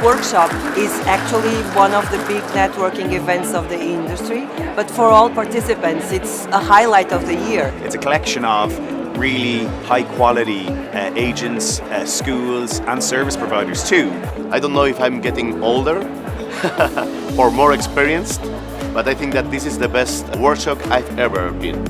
Workshop is actually one of the big networking events of the industry, but for all participants it's a highlight of the year. It's a collection of really high quality agents, schools and service providers too. I don't know if I'm getting older or more experienced, but I think that this is the best workshop I've ever been.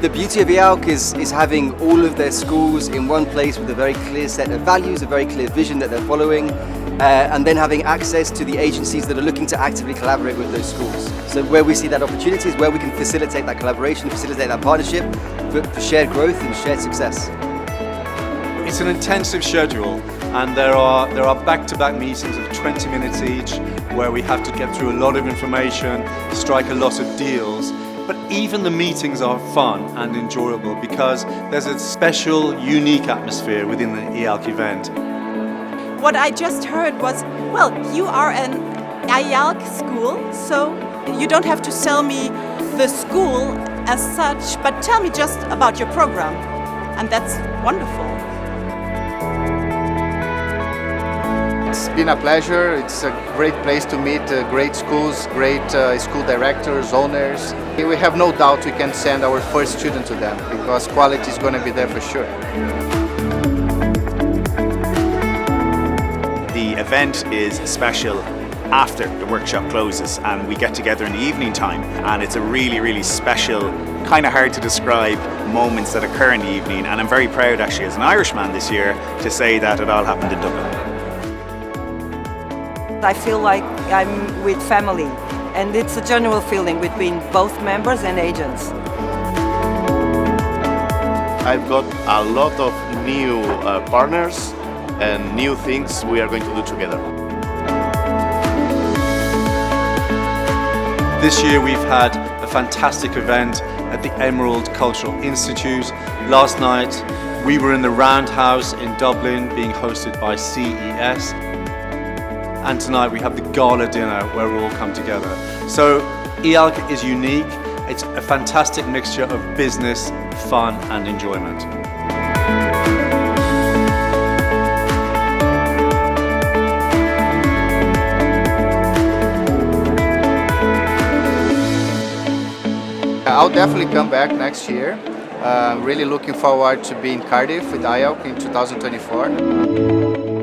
The beauty of IALC is having all of their schools in one place with a very clear set of values, a very clear vision that they're following, and then having access to the agencies that are looking to actively collaborate with those schools. So where we see that opportunity is where we can facilitate that collaboration, facilitate that partnership for shared growth and shared success. It's an intensive schedule, and there are back-to-back meetings of 20 minutes each where we have to get through a lot of information, strike a lot of deals. But even the meetings are fun and enjoyable because there's a special, unique atmosphere within the IALC event. What I just heard was, well, you are an IALC school, so you don't have to sell me the school as such, but tell me just about your program. And that's wonderful. It's been a pleasure. It's a great place to meet great schools, great school directors, owners. We have no doubt we can send our first student to them because quality is going to be there for sure. The event is special after the workshop closes and we get together in the evening time, and it's a really special, kind of hard to describe moments that occur in the evening, and I'm very proud actually as an Irishman this year to say that it all happened in Dublin. I feel like I'm with family, and it's a general feeling between both members and agents. I've got a lot of new partners and new things we are going to do together. This year we've had a fantastic event at the Emerald Cultural Institute. Last night we were in the Roundhouse in Dublin being hosted by CES. And tonight we have the gala dinner where we all come together. So IALC is unique. It's a fantastic mixture of business, fun and enjoyment. I'll definitely come back next year. Really looking forward to being in Cardiff with IALC in 2024.